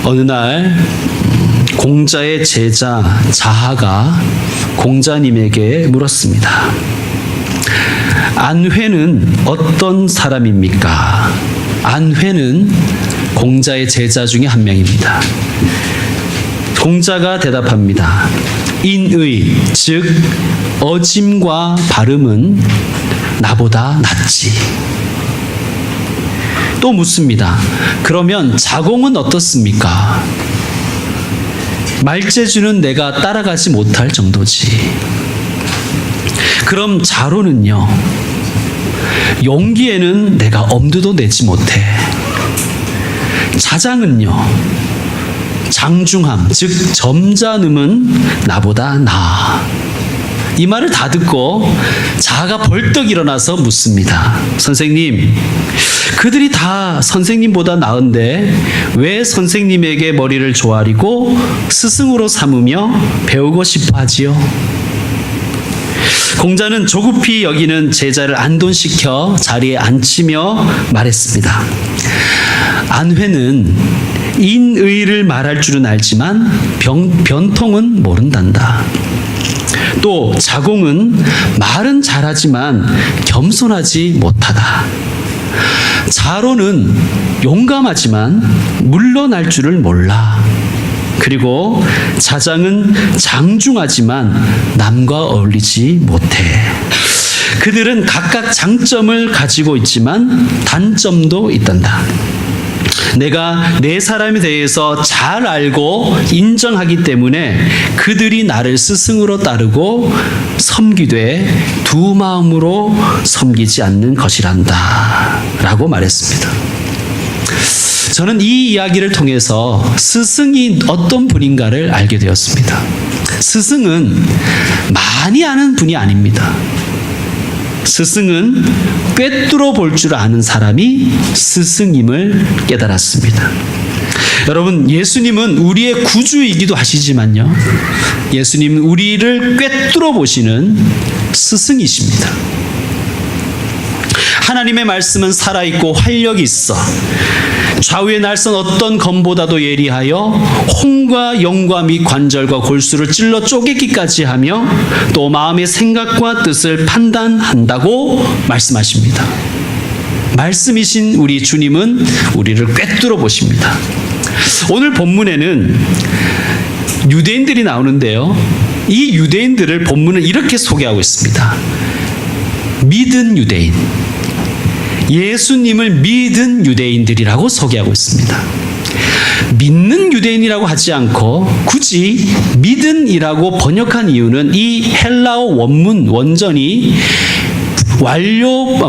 어느 날 공자의 제자 자하가 공자님에게 물었습니다. 안회는 어떤 사람입니까? 안회는 공자의 제자 중에 한 명입니다. 공자가 대답합니다. 인의, 즉 어짐과 발음은 나보다 낫지. 또 묻습니다. 그러면 자공은 어떻습니까? 말재주는 내가 따라가지 못할 정도지. 그럼 자로는요? 용기에는 내가 엄두도 내지 못해. 자장은요? 장중함, 즉 점잖음은 나보다 나아. 이 말을 다 듣고 자아가 벌떡 일어나서 묻습니다. 선생님, 그들이 다 선생님보다 나은데 왜 선생님에게 머리를 조아리고 스승으로 삼으며 배우고 싶어 하지요? 공자는 조급히 여기는 제자를 안돈시켜 자리에 앉히며 말했습니다. 안회는 인의를 말할 줄은 알지만 변통은 모른단다. 또 자공은 말은 잘하지만 겸손하지 못하다. 자로는 용감하지만 물러날 줄을 몰라. 그리고 자장은 장중하지만 남과 어울리지 못해. 그들은 각각 장점을 가지고 있지만 단점도 있단다. 내가 내 사람에 대해서 잘 알고 인정하기 때문에 그들이 나를 스승으로 따르고 섬기되 두 마음으로 섬기지 않는 것이란다 라고 말했습니다. 저는 이 이야기를 통해서 스승이 어떤 분인가를 알게 되었습니다. 스승은 많이 아는 분이 아닙니다. 스승은 꿰뚫어 볼 줄 아는 사람이 스승임을 깨달았습니다. 여러분, 예수님은 우리의 구주이기도 하시지만요, 예수님은 우리를 꿰뚫어 보시는 스승이십니다. 하나님의 말씀은 살아있고 활력이 있어 좌우의 날선 어떤 검보다도 예리하여 혼과 영과 및 관절과 골수를 찔러 쪼개기까지 하며 또 마음의 생각과 뜻을 판단한다고 말씀하십니다. 말씀이신 우리 주님은 우리를 꿰뚫어 보십니다. 오늘 본문에는 유대인들이 나오는데요, 이 유대인들을 본문은 이렇게 소개하고 있습니다. 믿은 유대인, 예수님을 믿은 유대인들이라고 소개하고 있습니다. 믿는 유대인이라고 하지 않고 굳이 믿은이라고 번역한 이유는 이 헬라어 원문 원전이 완료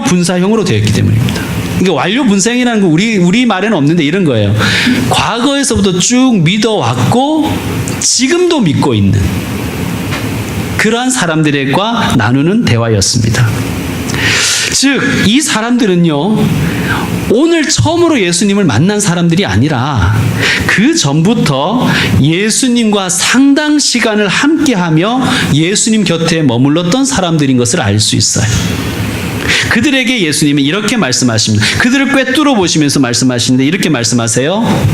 분사형으로 되어 있기 때문입니다. 그러니까 완료 분사형이라는 건 우리 말에는 없는데 이런 거예요. 과거에서부터 쭉 믿어왔고 지금도 믿고 있는 그러한 사람들과 나누는 대화였습니다. 즉, 이 사람들은요, 오늘 처음으로 예수님을 만난 사람들이 아니라 그 전부터 예수님과 상당 시간을 함께하며 예수님 곁에 머물렀던 사람들인 것을 알 수 있어요. 그들에게 예수님은 이렇게 말씀하십니다. 그들을 꿰뚫어 보시면서 말씀하시는데 이렇게 말씀하세요.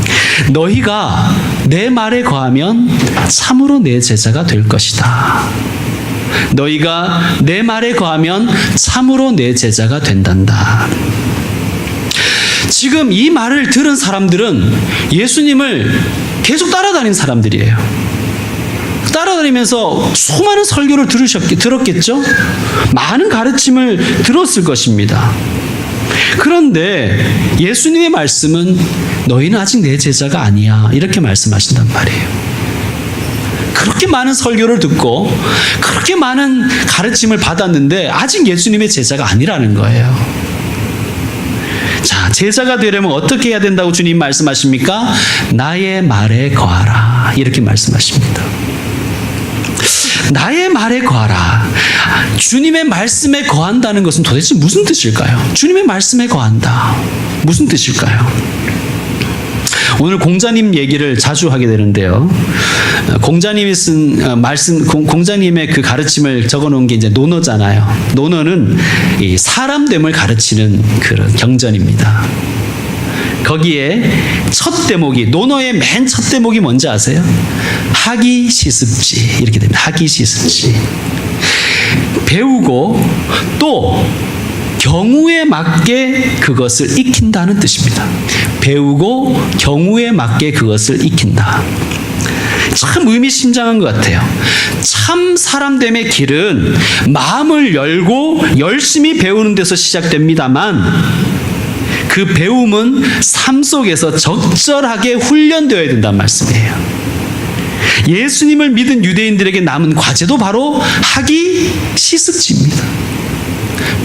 너희가 내 말에 거하면 참으로 내 제자가 될 것이다. 너희가 내 말에 거하면 참으로 내 제자가 된단다. 지금 이 말을 들은 사람들은 예수님을 계속 따라다닌 사람들이에요. 따라다니면서 수많은 설교를 들었겠죠? 많은 가르침을 들었을 것입니다. 그런데 예수님의 말씀은 너희는 아직 내 제자가 아니야, 이렇게 말씀하신단 말이에요. 그렇게 많은 설교를 듣고 그렇게 많은 가르침을 받았는데 아직 예수님의 제자가 아니라는 거예요. 자, 제자가 되려면 어떻게 해야 된다고 주님 말씀하십니까? 나의 말에 거하라, 이렇게 말씀하십니다. 나의 말에 거하라. 주님의 말씀에 거한다는 것은 도대체 무슨 뜻일까요? 주님의 말씀에 거한다, 무슨 뜻일까요? 오늘 공자님 얘기를 자주 하게 되는데요, 공자님이 쓴 말씀, 공자님의 그 가르침을 적어놓은 게 이제 논어잖아요. 논어는 이 사람됨을 가르치는 그런 경전입니다. 거기에 첫 대목이, 논어의 맨 첫 대목이 뭔지 아세요? 학이 시습지. 이렇게 됩니다. 학이 시습지. 배우고 또 경우에 맞게 그것을 익힌다는 뜻입니다. 배우고 경우에 맞게 그것을 익힌다. 참 의미심장한 것 같아요. 참 사람됨의 길은 마음을 열고 열심히 배우는 데서 시작됩니다만 그 배움은 삶 속에서 적절하게 훈련되어야 된다는 말씀이에요. 예수님을 믿은 유대인들에게 남은 과제도 바로 학이 시습지입니다.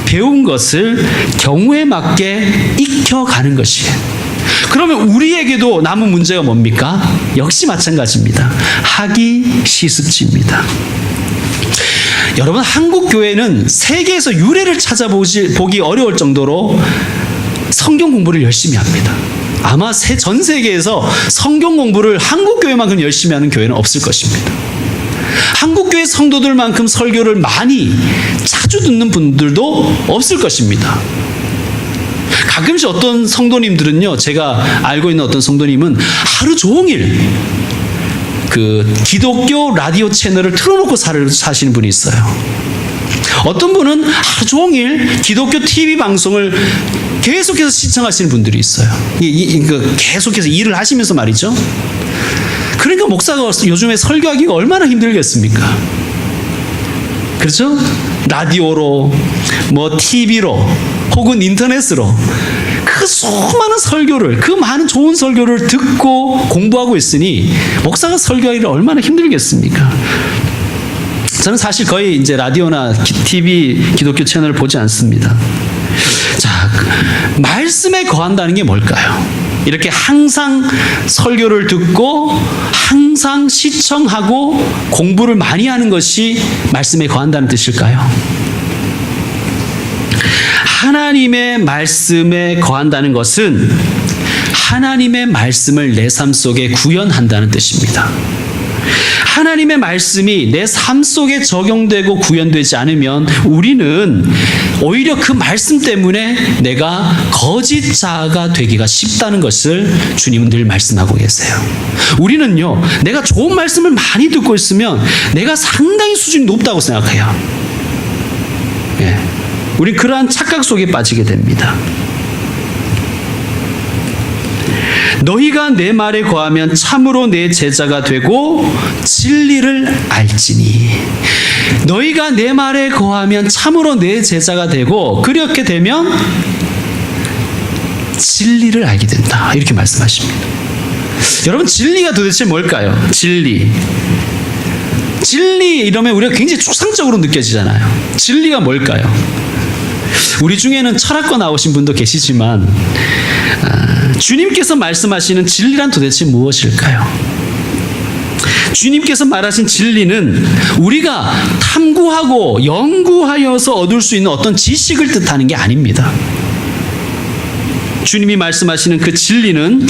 배운 것을 경우에 맞게 익혀가는 것이에요. 그러면 우리에게도 남은 문제가 뭡니까? 역시 마찬가지입니다. 학이 시습지입니다. 여러분, 한국 교회는 세계에서 유례를 찾아보기 어려울 정도로 성경 공부를 열심히 합니다. 아마 전 세계에서 성경 공부를 한국 교회만큼 열심히 하는 교회는 없을 것입니다. 한국 교회 성도들만큼 설교를 많이 자주 듣는 분들도 없을 것입니다. 가끔씩 어떤 성도님들은요, 제가 알고 있는 어떤 성도님은 하루 종일 그 기독교 라디오 채널을 틀어놓고 사시는 분이 있어요. 어떤 분은 하루 종일 기독교 TV 방송을 계속해서 시청하시는 분들이 있어요. 계속해서 일을 하시면서 말이죠. 그러니까 목사가 요즘에 설교하기가 얼마나 힘들겠습니까? 그렇죠? 라디오로, TV로, 혹은 인터넷으로 그 수많은 설교를, 그 많은 좋은 설교를 듣고 공부하고 있으니 목사가 설교하기를 얼마나 힘들겠습니까? 저는 사실 거의 이제 라디오나 TV 기독교 채널을 보지 않습니다. 자, 말씀에 거한다는 게 뭘까요? 이렇게 항상 설교를 듣고 항상 시청하고 공부를 많이 하는 것이 말씀에 거한다는 뜻일까요? 하나님의 말씀에 거한다는 것은 하나님의 말씀을 내 삶 속에 구현한다는 뜻입니다. 하나님의 말씀이 내 삶 속에 적용되고 구현되지 않으면 우리는 오히려 그 말씀 때문에 내가 거짓 자아가 되기가 쉽다는 것을 주님은 늘 말씀하고 계세요. 우리는요, 내가 좋은 말씀을 많이 듣고 있으면 내가 상당히 수준이 높다고 생각해요. 예. 우리 그러한 착각 속에 빠지게 됩니다. 너희가 내 말에 거하면 참으로 내 제자가 되고 진리를 알지니. 너희가 내 말에 거하면 참으로 내 제자가 되고 그렇게 되면 진리를 알게 된다. 이렇게 말씀하십니다. 여러분, 진리가 도대체 뭘까요? 진리 이러면 우리가 굉장히 추상적으로 느껴지잖아요. 진리가 뭘까요? 우리 중에는 철학과 나오신 분도 계시지만 주님께서 말씀하시는 진리란 도대체 무엇일까요? 주님께서 말하신 진리는 우리가 탐구하고 연구하여서 얻을 수 있는 어떤 지식을 뜻하는 게 아닙니다. 주님이 말씀하시는 그 진리는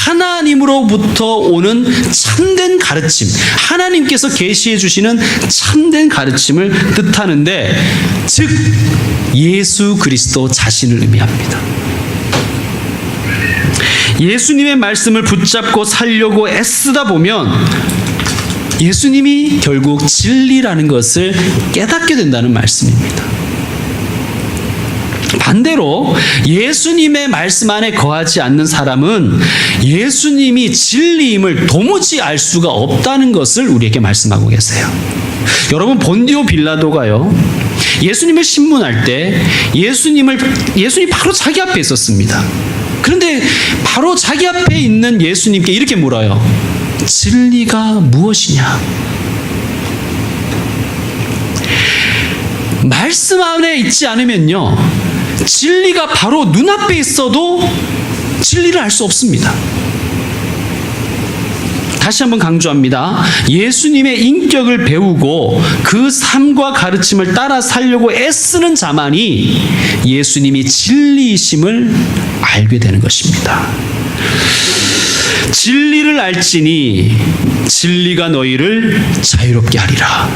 하나님으로부터 오는 참된 가르침, 하나님께서 계시해 주시는 참된 가르침을 뜻하는데, 즉 예수 그리스도 자신을 의미합니다. 예수님의 말씀을 붙잡고 살려고 애쓰다 보면 예수님이 결국 진리라는 것을 깨닫게 된다는 말씀입니다. 반대로 예수님의 말씀 안에 거하지 않는 사람은 예수님이 진리임을 도무지 알 수가 없다는 것을 우리에게 말씀하고 계세요. 여러분, 본디오 빌라도가요, 예수님을 신문할 때 예수님이 바로 자기 앞에 있었습니다. 그런데 바로 자기 앞에 있는 예수님께 이렇게 물어요. 진리가 무엇이냐? 말씀 안에 있지 않으면요, 진리가 바로 눈앞에 있어도 진리를 알 수 없습니다. 다시 한번 강조합니다. 예수님의 인격을 배우고 그 삶과 가르침을 따라 살려고 애쓰는 자만이 예수님이 진리이심을 알게 되는 것입니다. 진리를 알지니 진리가 너희를 자유롭게 하리라.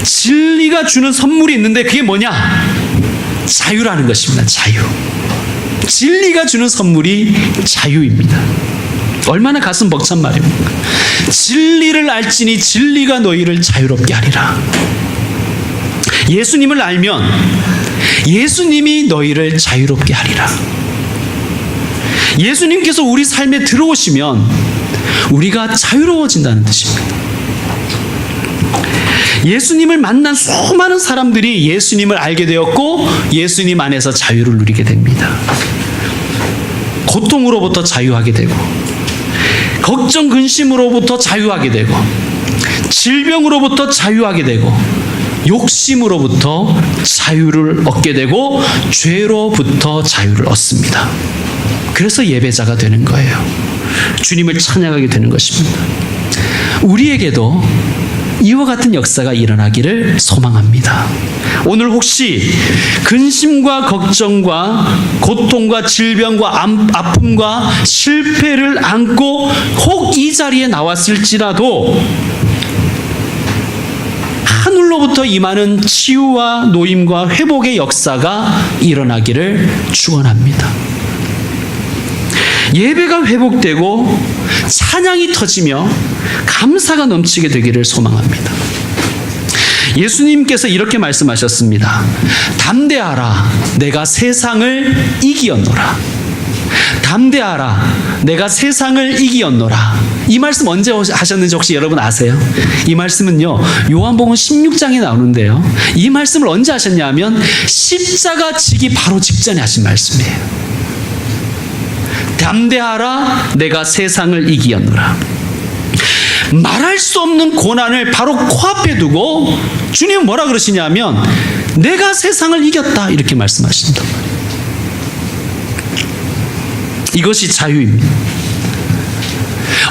진리가 주는 선물이 있는데 그게 뭐냐? 자유라는 것입니다. 자유. 진리가 주는 선물이 자유입니다. 얼마나 가슴 벅찬 말입니까? 진리를 알지니 진리가 너희를 자유롭게 하리라. 예수님을 알면 예수님이 너희를 자유롭게 하리라. 예수님께서 우리 삶에 들어오시면 우리가 자유로워진다는 뜻입니다. 예수님을 만난 수많은 사람들이 예수님을 알게 되었고 예수님 안에서 자유를 누리게 됩니다. 고통으로부터 자유하게 되고 걱정 근심으로부터 자유하게 되고 질병으로부터 자유하게 되고 욕심으로부터 자유를 얻게 되고 죄로부터 자유를 얻습니다. 그래서 예배자가 되는 거예요. 주님을 찬양하게 되는 것입니다. 우리에게도 이와 같은 역사가 일어나기를 소망합니다. 오늘 혹시 근심과 걱정과 고통과 질병과 아픔과 실패를 안고 혹 이 자리에 나왔을지라도 하늘로부터 임하는 치유와 노임과 회복의 역사가 일어나기를 축원합니다. 예배가 회복되고 찬양이 터지며 감사가 넘치게 되기를 소망합니다. 예수님께서 이렇게 말씀하셨습니다. 담대하라, 내가 세상을 이기었노라. 담대하라, 내가 세상을 이기었노라. 이 말씀 언제 하셨는지 혹시 여러분 아세요? 이 말씀은요, 요한복음 16장에 나오는데요, 이 말씀을 언제 하셨냐 하면 십자가 지기 바로 직전에 하신 말씀이에요. 담대하라, 내가 세상을 이기었노라. 말할 수 없는 고난을 바로 코앞에 두고 주님은 뭐라 그러시냐면 내가 세상을 이겼다 이렇게 말씀하신단 말이에요. 이것이 자유입니다.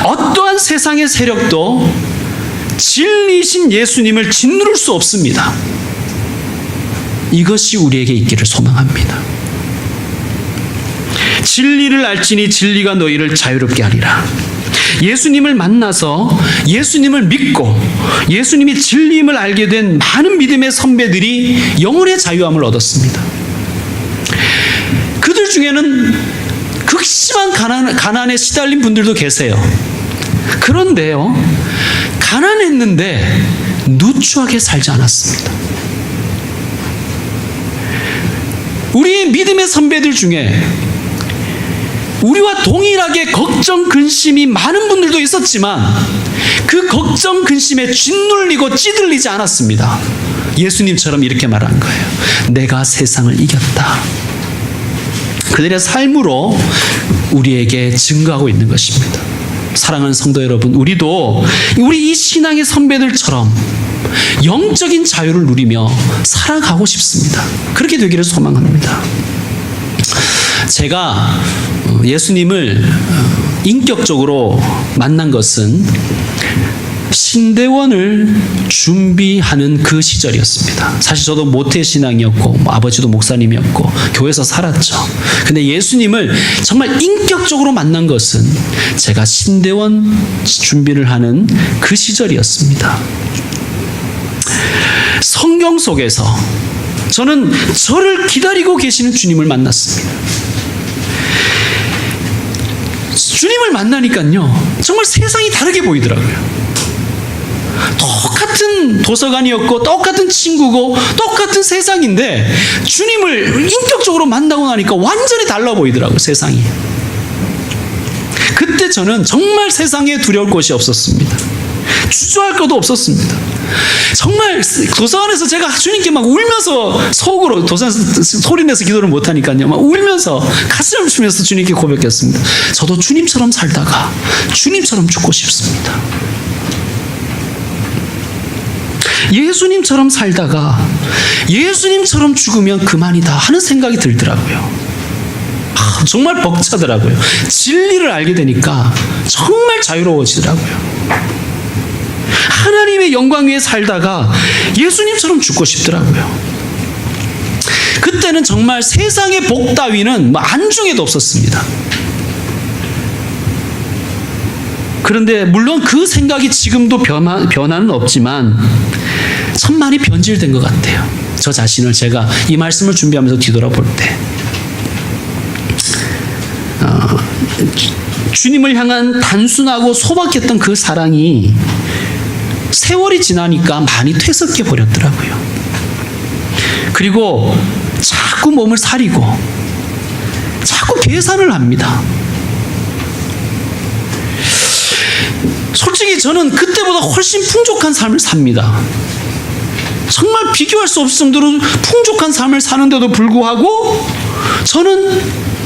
어떠한 세상의 세력도 진리이신 예수님을 짓누를 수 없습니다. 이것이 우리에게 있기를 소망합니다. 진리를 알지니 진리가 너희를 자유롭게 하리라. 예수님을 만나서 예수님을 믿고 예수님이 진리임을 알게 된 많은 믿음의 선배들이 영혼의 자유함을 얻었습니다. 그들 중에는 극심한 가난에 시달린 분들도 계세요. 그런데요, 가난했는데 누추하게 살지 않았습니다. 우리의 믿음의 선배들 중에 우리와 동일하게 걱정, 근심이 많은 분들도 있었지만 그 걱정, 근심에 짓눌리고 찌들리지 않았습니다. 예수님처럼 이렇게 말한 거예요. 내가 세상을 이겼다. 그들의 삶으로 우리에게 증거하고 있는 것입니다. 사랑하는 성도 여러분, 우리도 우리 이 신앙의 선배들처럼 영적인 자유를 누리며 살아가고 싶습니다. 그렇게 되기를 소망합니다. 제가 예수님을 인격적으로 만난 것은 신대원을 준비하는 그 시절이었습니다. 사실 저도 모태신앙이었고 아버지도 목사님이었고 교회에서 살았죠. 근데 예수님을 정말 인격적으로 만난 것은 제가 신대원 준비를 하는 그 시절이었습니다. 성경 속에서 저는 저를 기다리고 계시는 주님을 만났습니다. 주님을 만나니까요, 정말 세상이 다르게 보이더라고요. 똑같은 도서관이었고 똑같은 친구고 똑같은 세상인데 주님을 인격적으로 만나고 나니까 완전히 달라 보이더라고요, 세상이. 그때 저는 정말 세상에 두려울 것이 없었습니다. 주저할 것도 없었습니다. 정말 도서관에서 제가 주님께 막 울면서 속으로, 도서관에서 소리내서 기도를 못하니까요, 막 울면서 가슴을 치면서 주님께 고백했습니다. 저도 주님처럼 살다가 주님처럼 죽고 싶습니다. 예수님처럼 살다가 예수님처럼 죽으면 그만이다 하는 생각이 들더라고요. 정말 벅차더라고요. 진리를 알게 되니까 정말 자유로워지더라고요. 하나님의 영광 위에 살다가 예수님처럼 죽고 싶더라고요. 그때는 정말 세상의 복 따위는 안중에도 없었습니다. 그런데 물론 그 생각이 지금도 변화는 없지만 참 많이 변질된 것 같아요. 저 자신을 제가 이 말씀을 준비하면서 뒤돌아볼 때 주님을 향한 단순하고 소박했던 그 사랑이 세월이 지나니까 많이 퇴색해 버렸더라고요. 그리고 자꾸 몸을 사리고 자꾸 계산을 합니다. 솔직히 저는 그때보다 훨씬 풍족한 삶을 삽니다. 정말 비교할 수 없을 정도로 풍족한 삶을 사는데도 불구하고 저는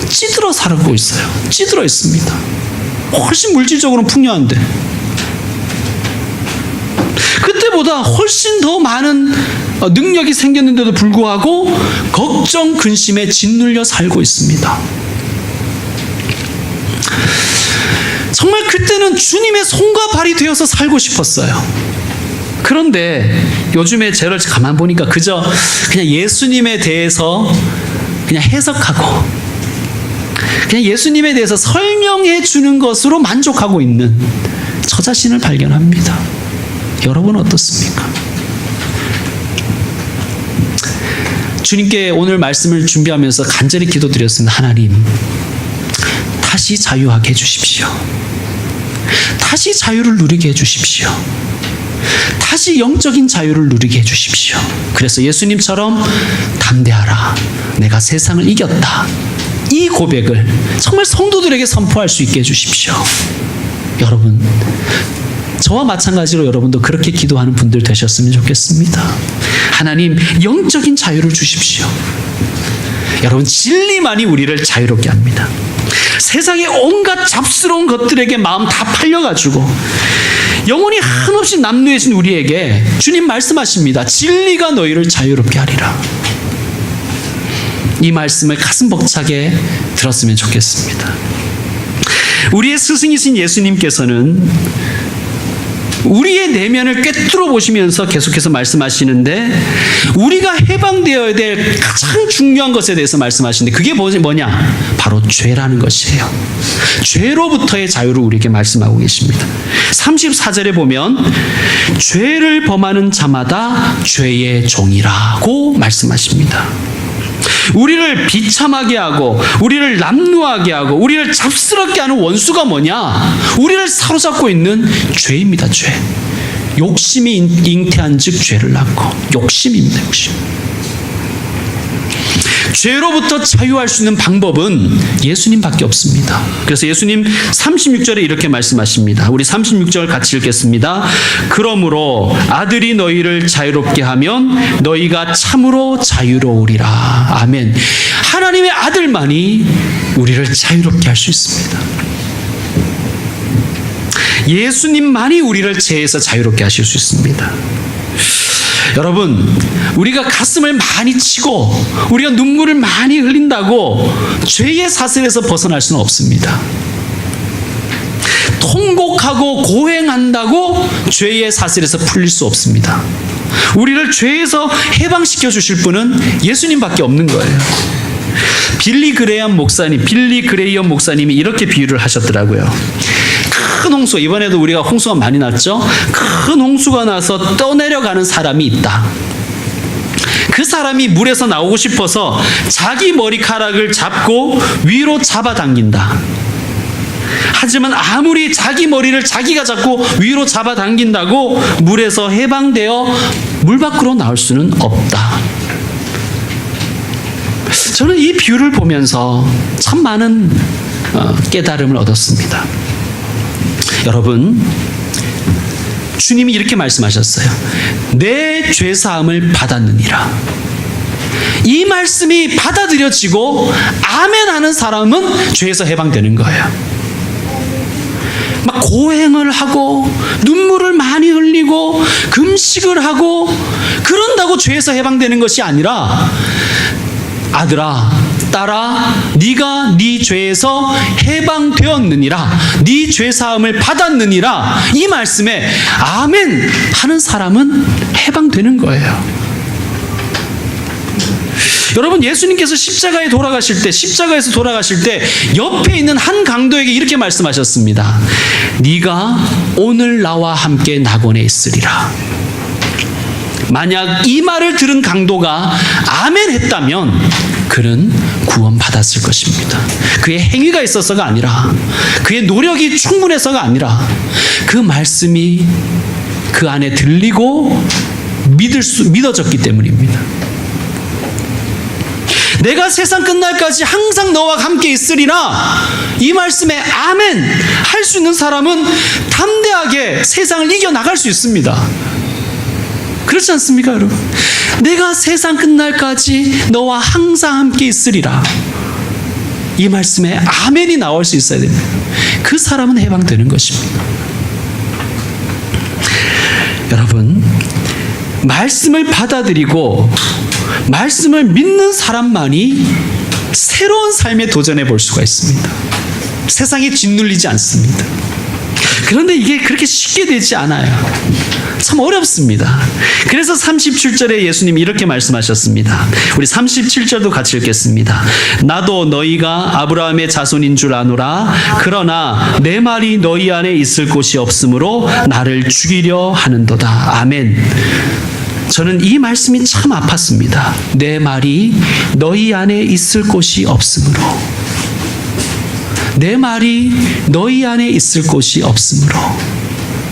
찌들어 살고 있어요. 찌들어 있습니다. 훨씬 물질적으로는 풍요한데 그때보다 훨씬 더 많은 능력이 생겼는데도 불구하고 걱정, 근심에 짓눌려 살고 있습니다. 정말 그때는 주님의 손과 발이 되어서 살고 싶었어요. 그런데 요즘에 저를 가만 보니까 그저 그냥 예수님에 대해서 그냥 해석하고 그냥 예수님에 대해서 설명해 주는 것으로 만족하고 있는 저 자신을 발견합니다. 여러분은 어떻습니까? 주님께 오늘 말씀을 준비하면서 간절히 기도드렸습니다. 하나님, 다시 자유하게 해주십시오. 다시 자유를 누리게 해주십시오. 다시 영적인 자유를 누리게 해주십시오. 그래서 예수님처럼 담대하라, 내가 세상을 이겼다, 이 고백을 정말 성도들에게 선포할 수 있게 해주십시오. 여러분, 저와 마찬가지로 여러분도 그렇게 기도하는 분들 되셨으면 좋겠습니다. 하나님, 영적인 자유를 주십시오. 여러분, 진리만이 우리를 자유롭게 합니다. 세상의 온갖 잡스러운 것들에게 마음 다 팔려가지고 영혼이 한없이 남루해진 우리에게 주님 말씀하십니다. 진리가 너희를 자유롭게 하리라. 이 말씀을 가슴 벅차게 들었으면 좋겠습니다. 우리의 스승이신 예수님께서는 우리의 내면을 꿰뚫어 보시면서 계속해서 말씀하시는데 우리가 해방되어야 될 가장 중요한 것에 대해서 말씀하시는데 그게 뭐냐? 바로 죄라는 것이에요. 죄로부터의 자유를 우리에게 말씀하고 계십니다. 34절에 보면 죄를 범하는 자마다 죄의 종이라고 말씀하십니다. 우리를 비참하게 하고 우리를 남루하게 하고 우리를 잡스럽게 하는 원수가 뭐냐? 우리를 사로잡고 있는 죄입니다. 죄. 욕심이 잉태한 즉 죄를 낳고 욕심입니다. 욕심. 죄로부터 자유할 수 있는 방법은 예수님밖에 없습니다. 그래서 예수님 36절에 이렇게 말씀하십니다. 우리 36절 같이 읽겠습니다. 그러므로 아들이 너희를 자유롭게 하면 너희가 참으로 자유로우리라. 아멘. 하나님의 아들만이 우리를 자유롭게 할 수 있습니다. 예수님만이 우리를 죄에서 자유롭게 하실 수 있습니다. 여러분, 우리가 가슴을 많이 치고 우리가 눈물을 많이 흘린다고 죄의 사슬에서 벗어날 수는 없습니다. 통곡하고 고행한다고 죄의 사슬에서 풀릴 수 없습니다. 우리를 죄에서 해방시켜 주실 분은 예수님밖에 없는 거예요. 빌리 그레이엄 목사님이 이렇게 비유를 하셨더라고요. 큰 홍수, 이번에도 우리가 홍수가 많이 났죠? 큰 홍수가 나서 떠내려가는 사람이 있다. 그 사람이 물에서 나오고 싶어서 자기 머리카락을 잡고 위로 잡아당긴다. 하지만 아무리 자기 머리를 자기가 잡고 위로 잡아당긴다고 물에서 해방되어 물 밖으로 나올 수는 없다. 저는 이 비유를 보면서 참 많은 깨달음을 얻었습니다. 여러분, 주님이 이렇게 말씀하셨어요. 내 죄사함을 받았느니라. 이 말씀이 받아들여지고 아멘하는 사람은 죄에서 해방되는 거예요. 막 고행을 하고 눈물을 많이 흘리고 금식을 하고 그런다고 죄에서 해방되는 것이 아니라, 아들아, 딸아, 네가 네 죄에서 해방되었느니라, 네 죄사함을 받았느니라, 이 말씀에 아멘 하는 사람은 해방되는 거예요. 여러분, 예수님께서 십자가에서 돌아가실 때 옆에 있는 한 강도에게 이렇게 말씀하셨습니다. 네가 오늘 나와 함께 낙원에 있으리라. 만약 이 말을 들은 강도가 아멘 했다면 그는 구원받았을 것입니다. 그의 행위가 있어서가 아니라, 그의 노력이 충분해서가 아니라, 그 말씀이 그 안에 들리고 믿어졌기 때문입니다. 내가 세상 끝날까지 항상 너와 함께 있으리라, 이 말씀에 아멘 할 수 있는 사람은 담대하게 세상을 이겨나갈 수 있습니다. 그렇지 않습니까, 여러분? 내가 세상 끝날까지 너와 항상 함께 있으리라, 이 말씀에 아멘이 나올 수 있어야 됩니다. 그 사람은 해방되는 것입니다. 여러분, 말씀을 받아들이고 말씀을 믿는 사람만이 새로운 삶에 도전해 볼 수가 있습니다. 세상에 짓눌리지 않습니다. 그런데 이게 그렇게 쉽게 되지 않아요. 참 어렵습니다. 그래서 37절에 예수님이 이렇게 말씀하셨습니다. 우리 37절도 같이 읽겠습니다. 나도 너희가 아브라함의 자손인 줄 아노라. 그러나 내 말이 너희 안에 있을 곳이 없으므로 나를 죽이려 하는도다. 아멘. 저는 이 말씀이 참 아팠습니다. 내 말이 너희 안에 있을 곳이 없으므로. 내 말이 너희 안에 있을 곳이 없으므로.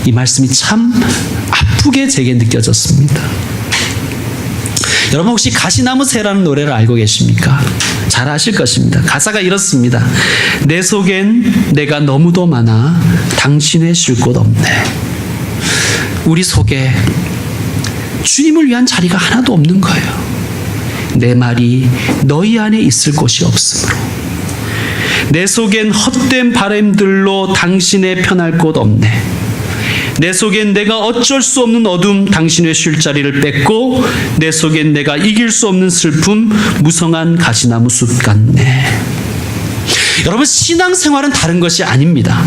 이 말씀이 참 아프게 제게 느껴졌습니다. 여러분, 혹시 가시나무 새라는 노래를 알고 계십니까? 잘 아실 것입니다. 가사가 이렇습니다. 내 속엔 내가 너무도 많아 당신의 쉴 곳 없네. 우리 속에 주님을 위한 자리가 하나도 없는 거예요. 내 말이 너희 안에 있을 곳이 없으므로. 내 속엔 헛된 바람들로 당신의 편할 곳 없네. 내 속엔 내가 어쩔 수 없는 어둠 당신의 쉴 자리를 뺏고, 내 속엔 내가 이길 수 없는 슬픔 무성한 가시나무 숲 같네. 여러분, 신앙생활은 다른 것이 아닙니다.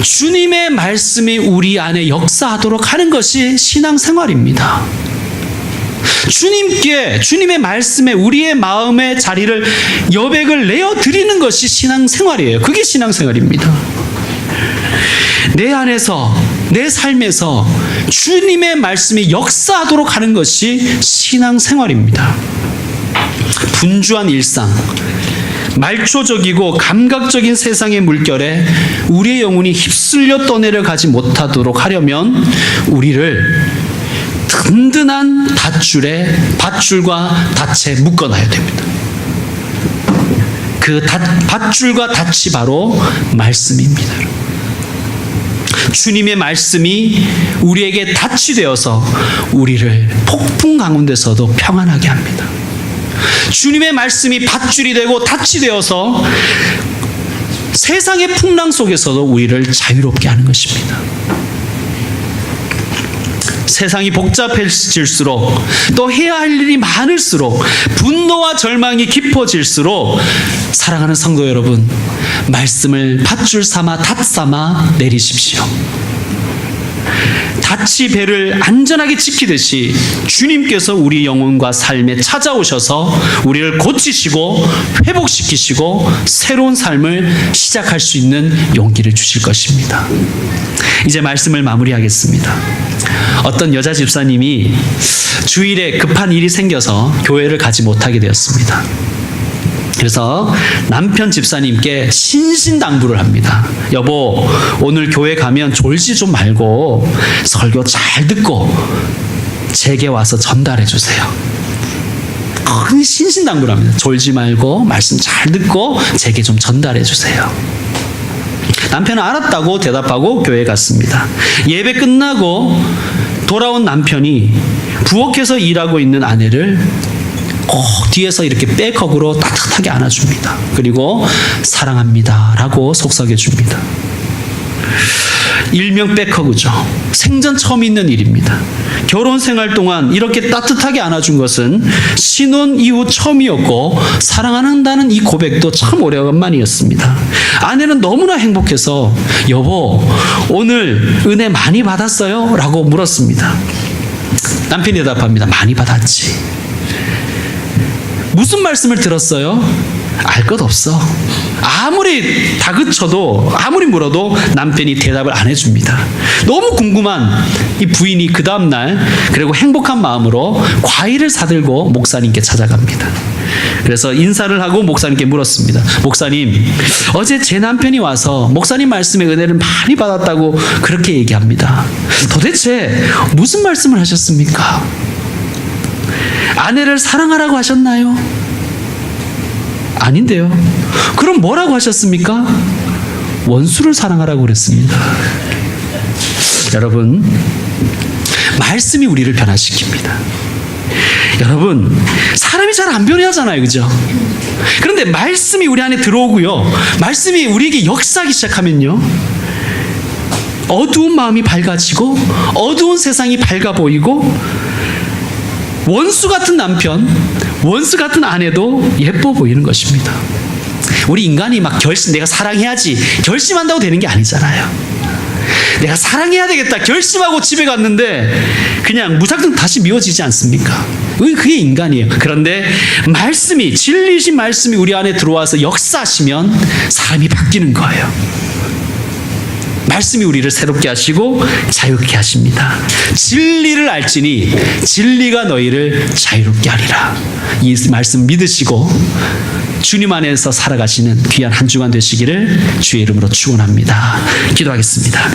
주님의 말씀이 우리 안에 역사하도록 하는 것이 신앙생활입니다. 주님의 말씀에 우리의 마음의 자리를, 여백을 내어드리는 것이 신앙생활이에요. 그게 신앙생활입니다. 내 안에서, 내 삶에서 주님의 말씀이 역사하도록 하는 것이 신앙생활입니다. 분주한 일상, 말초적이고 감각적인 세상의 물결에 우리의 영혼이 휩쓸려 떠내려 가지 못하도록 하려면 우리를 든든한 밧줄과 닻에 묶어놔야 됩니다. 그 밧줄과 닻이 바로 말씀입니다. 주님의 말씀이 우리에게 닻이 되어서 우리를 폭풍 가운데서도 평안하게 합니다. 주님의 말씀이 밧줄이 되고 닻이 되어서 세상의 풍랑 속에서도 우리를 자유롭게 하는 것입니다. 세상이 복잡해질수록, 또 해야 할 일이 많을수록, 분노와 절망이 깊어질수록, 사랑하는 성도 여러분, 말씀을 밧줄 삼아 닷 삼아 내리십시오. 닻이 배를 안전하게 지키듯이 주님께서 우리 영혼과 삶에 찾아오셔서 우리를 고치시고 회복시키시고 새로운 삶을 시작할 수 있는 용기를 주실 것입니다. 이제 말씀을 마무리하겠습니다. 어떤 여자 집사님이 주일에 급한 일이 생겨서 교회를 가지 못하게 되었습니다. 그래서 남편 집사님께 신신당부를 합니다. 여보, 오늘 교회 가면 졸지 좀 말고 설교 잘 듣고 제게 와서 전달해 주세요. 큰 신신당부를 합니다. 졸지 말고 말씀 잘 듣고 제게 좀 전달해 주세요. 남편은 알았다고 대답하고 교회에 갔습니다. 예배 끝나고 돌아온 남편이 부엌에서 일하고 있는 아내를 뒤에서 이렇게 백허그로 따뜻하게 안아줍니다. 그리고 사랑합니다 라고 속삭여줍니다. 일명 백허그죠. 생전 처음 있는 일입니다. 결혼 생활 동안 이렇게 따뜻하게 안아준 것은 신혼 이후 처음이었고, 사랑한다는 이 고백도 참 오래간만이었습니다. 아내는 너무나 행복해서 여보, 오늘 은혜 많이 받았어요? 라고 물었습니다. 남편이 대답합니다. 많이 받았지. 무슨 말씀을 들었어요? 알 것 없어. 아무리 다그쳐도, 아무리 물어도 남편이 대답을 안 해줍니다. 너무 궁금한 이 부인이 그 다음날, 그리고 행복한 마음으로 과일을 사들고 목사님께 찾아갑니다. 그래서 인사를 하고 목사님께 물었습니다. 목사님, 어제 제 남편이 와서 목사님 말씀의 은혜를 많이 받았다고 그렇게 얘기합니다. 도대체 무슨 말씀을 하셨습니까? 아내를 사랑하라고 하셨나요? 아닌데요. 그럼 뭐라고 하셨습니까? 원수를 사랑하라고 그랬습니다. 여러분, 말씀이 우리를 변화시킵니다. 여러분, 사람이 잘 안 변해하잖아요, 그죠? 그런데 말씀이 우리 안에 들어오고요, 말씀이 우리에게 역사하기 시작하면요, 어두운 마음이 밝아지고 어두운 세상이 밝아 보이고 원수 같은 남편, 원수 같은 아내도 예뻐 보이는 것입니다. 우리 인간이 막 내가 사랑해야지 결심한다고 되는 게 아니잖아요. 내가 사랑해야 되겠다 결심하고 집에 갔는데 그냥 무작정 다시 미워지지 않습니까? 그게 인간이에요. 그런데 말씀이, 진리이신 말씀이 우리 안에 들어와서 역사하시면 사람이 바뀌는 거예요. 말씀이 우리를 새롭게 하시고 자유롭게 하십니다. 진리를 알지니 진리가 너희를 자유롭게 하리라. 이 말씀 믿으시고 주님 안에서 살아가시는 귀한 한 주간 되시기를 주의 이름으로 축원합니다. 기도하겠습니다.